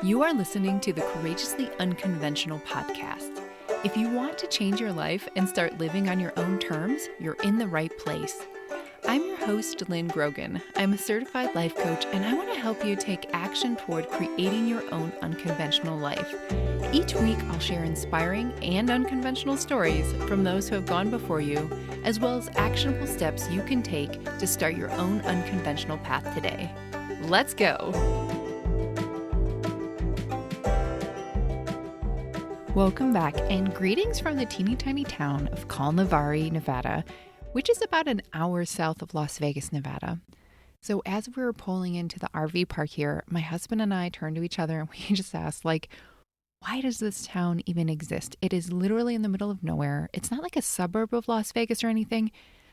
You are listening to the Courageously Unconventional podcast. If you want to change your life and start living on your own terms, you're in the right place. I'm your host, Lynn Grogan. I'm a certified life coach, and I want to help you take action toward creating your own unconventional life. Each week, I'll share inspiring and unconventional stories from those who have gone before you, as well as actionable steps you can take to start your own unconventional path today. Let's go! Welcome back, and greetings from the teeny tiny town of Kalnavari, Nevada, which is about an hour south of Las Vegas, Nevada. So as we were pulling into the RV park here, my husband and I turned to each other and we just asked, why does this town even exist? It is literally in the middle of nowhere. It's not like a suburb of Las Vegas or anything.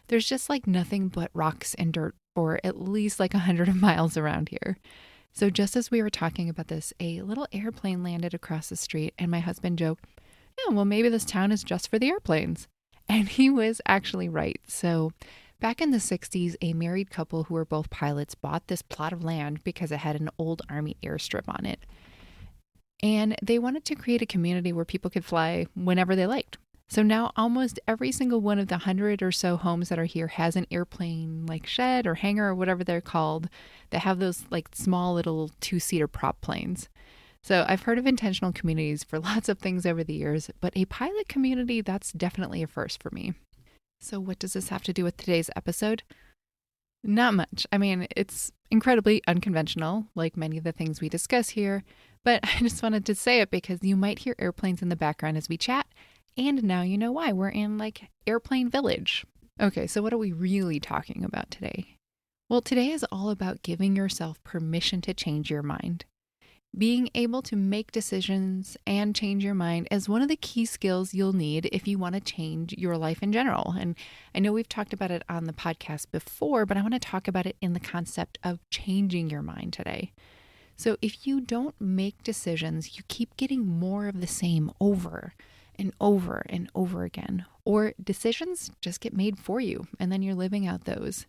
There's just nothing but rocks and dirt for at least 100 miles around here. So just as we were talking about this, a little airplane landed across the street and my husband joked, yeah, well, maybe this town is just for the airplanes. And he was actually right. So back in the 60s, a married couple who were both pilots bought this plot of land because it had an old Army airstrip on it. And they wanted to create a community where people could fly whenever they liked. So now almost every single one of the 100 or so homes that are here has an airplane shed or hangar or whatever they're called that have those small little two-seater prop planes. So I've heard of intentional communities for lots of things over the years, but a pilot community, that's definitely a first for me. So what does this have to do with today's episode? Not much. I mean, it's incredibly unconventional, like many of the things we discuss here, but I just wanted to say it because you might hear airplanes in the background as we chat, and now you know why. We're in Airplane Village. Okay, so what are we really talking about today? Well, today is all about giving yourself permission to change your mind. Being able to make decisions and change your mind is one of the key skills you'll need if you want to change your life in general. And I know we've talked about it on the podcast before, but I want to talk about it in the concept of changing your mind today. So if you don't make decisions, you keep getting more of the same over and over and over again, or decisions just get made for you and then you're living out those.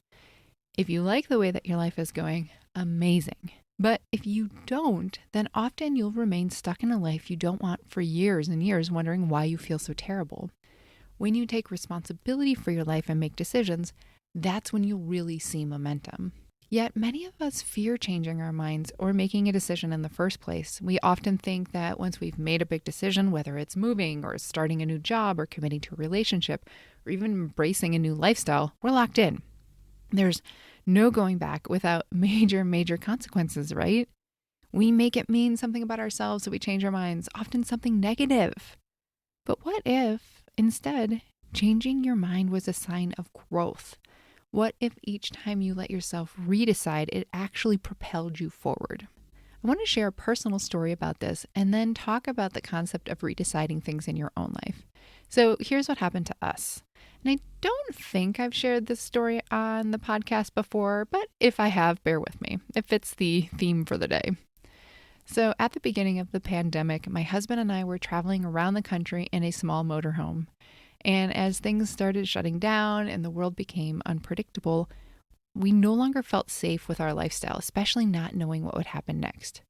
If you like the way that your life is going, amazing. But if you don't, then often you'll remain stuck in a life you don't want for years and years, wondering why you feel so terrible. When you take responsibility for your life and make decisions, that's when you'll really see momentum. Yet many of us fear changing our minds or making a decision in the first place. We often think that once we've made a big decision, whether it's moving or starting a new job or committing to a relationship or even embracing a new lifestyle, we're locked in. There's no going back without major consequences, right? We make it mean something about ourselves so we change our minds, often something negative. But what if, instead, changing your mind was a sign of growth? What if each time you let yourself redecide, it actually propelled you forward? I want to share a personal story about this and then talk about the concept of redeciding things in your own life. So here's what happened to us. And I don't think I've shared this story on the podcast before, but if I have, bear with me. It fits the theme for the day. So at the beginning of the pandemic, my husband and I were traveling around the country in a small motorhome. And as things started shutting down and the world became unpredictable, we no longer felt safe with our lifestyle, especially not knowing what would happen next.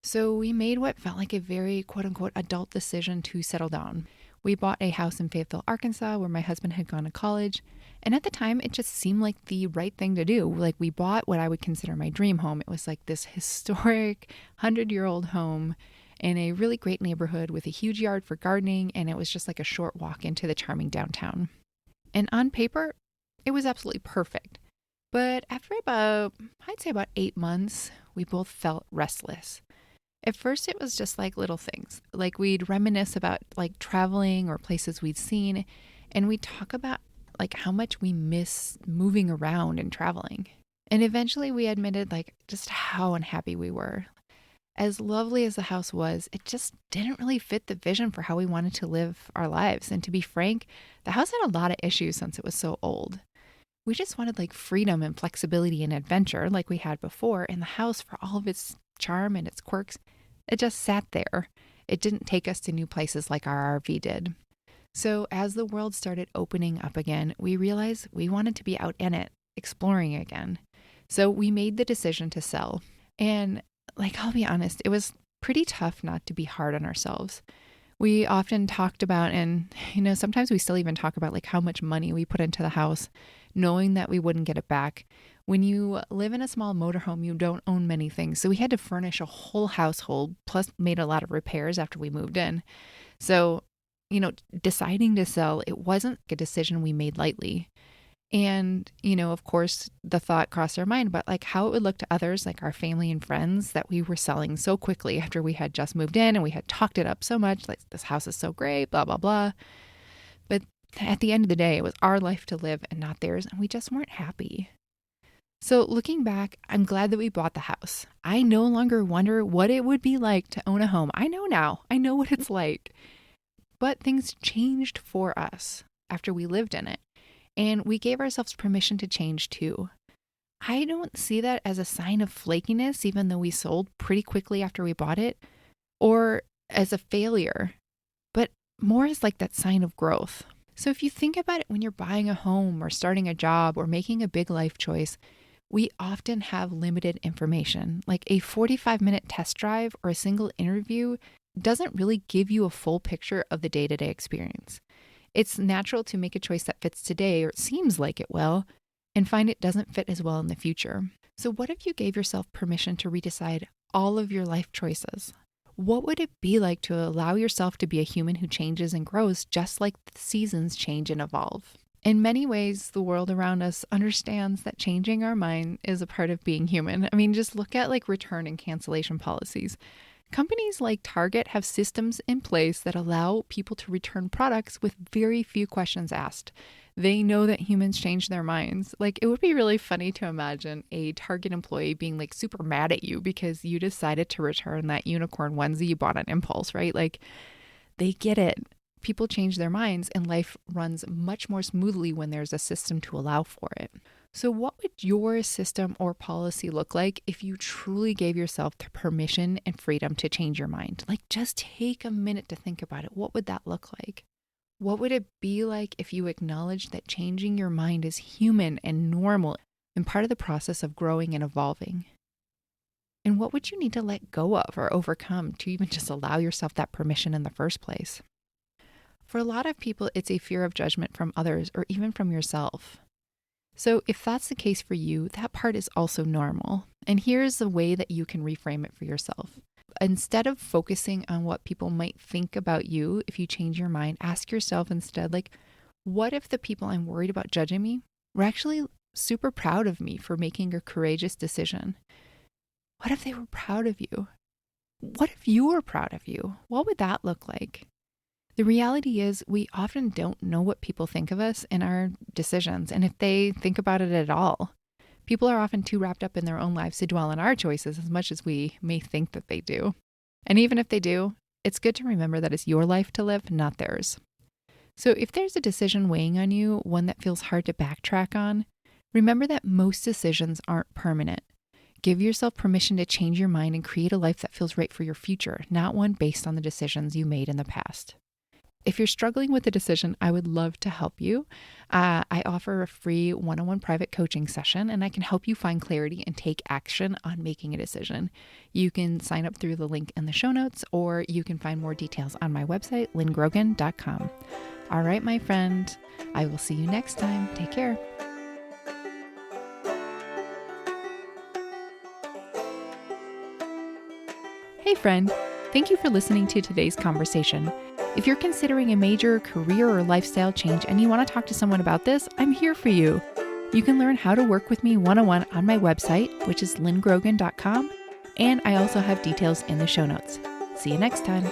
So we made what felt like a very quote-unquote adult decision to settle down. We bought a house in Fayetteville, Arkansas, where my husband had gone to college. And at the time, it just seemed like the right thing to do. We bought what I would consider my dream home. It was this historic 100-year-old home in a really great neighborhood with a huge yard for gardening. And it was just a short walk into the charming downtown. And on paper, it was absolutely perfect. But after I'd say about 8 months, we both felt restless. At first, it was just little things. We'd reminisce about traveling or places we'd seen. And we'd talk about how much we miss moving around and traveling. And eventually we admitted just how unhappy we were. As lovely as the house was, it just didn't really fit the vision for how we wanted to live our lives. And to be frank, the house had a lot of issues since it was so old. We just wanted freedom and flexibility and adventure like we had before. And the house, for all of its charm and its quirks, it just sat there. It didn't take us to new places like our RV did. So as the world started opening up again, we realized we wanted to be out in it, exploring again. So we made the decision to sell. And I'll be honest, it was pretty tough not to be hard on ourselves. We often talked about, and sometimes we still even talk about like how much money we put into the house, knowing that we wouldn't get it back. When you live in a small motorhome, you don't own many things. So we had to furnish a whole household, plus made a lot of repairs after we moved in. So, deciding to sell, it wasn't a decision we made lightly. And, of course, the thought crossed our mind about like how it would look to others, like our family and friends, that we were selling so quickly after we had just moved in and we had talked it up so much, like this house is so great, blah, blah, blah. But at the end of the day, it was our life to live and not theirs, and we just weren't happy. So looking back, I'm glad that we bought the house. I no longer wonder what it would be like to own a home. I know now. I know what it's like. But things changed for us after we lived in it. And we gave ourselves permission to change too. I don't see that as a sign of flakiness, even though we sold pretty quickly after we bought it, or as a failure, but more as like that sign of growth. So if you think about it when you're buying a home or starting a job or making a big life choice, we often have limited information. Like a 45-minute test drive or a single interview doesn't really give you a full picture of the day-to-day experience. It's natural to make a choice that fits today, or it seems like it will, and find it doesn't fit as well in the future. So what if you gave yourself permission to redecide all of your life choices? What would it be like to allow yourself to be a human who changes and grows just like the seasons change and evolve? In many ways, the world around us understands that changing our mind is a part of being human. I mean, just look at like return and cancellation policies. Companies like Target have systems in place that allow people to return products with very few questions asked. They know that humans change their minds. Like, it would be really funny to imagine a Target employee being like super mad at you because you decided to return that unicorn onesie you bought on impulse, right? Like, they get it. People change their minds and life runs much more smoothly when there's a system to allow for it. So what would your system or policy look like if you truly gave yourself the permission and freedom to change your mind? Like, just take a minute to think about it. What would that look like? What would it be like if you acknowledged that changing your mind is human and normal and part of the process of growing and evolving? And what would you need to let go of or overcome to even just allow yourself that permission in the first place? For a lot of people, it's a fear of judgment from others or even from yourself. So if that's the case for you, that part is also normal. And here's the way that you can reframe it for yourself. Instead of focusing on what people might think about you, if you change your mind, ask yourself instead, like, what if the people I'm worried about judging me were actually super proud of me for making a courageous decision? What if they were proud of you? What if you were proud of you? What would that look like? The reality is we often don't know what people think of us and our decisions, and if they think about it at all. People are often too wrapped up in their own lives to dwell on our choices as much as we may think that they do. And even if they do, it's good to remember that it's your life to live, not theirs. So if there's a decision weighing on you, one that feels hard to backtrack on, remember that most decisions aren't permanent. Give yourself permission to change your mind and create a life that feels right for your future, not one based on the decisions you made in the past. If you're struggling with a decision, I would love to help you. I offer a free one-on-one private coaching session, and I can help you find clarity and take action on making a decision. You can sign up through the link in the show notes, or you can find more details on my website, lynngrogan.com. All right, my friend, I will see you next time. Take care. Hey, friend. Thank you for listening to today's conversation. If you're considering a major career or lifestyle change and you want to talk to someone about this, I'm here for you. You can learn how to work with me one-on-one on my website, which is lynngrogan.com, and I also have details in the show notes. See you next time.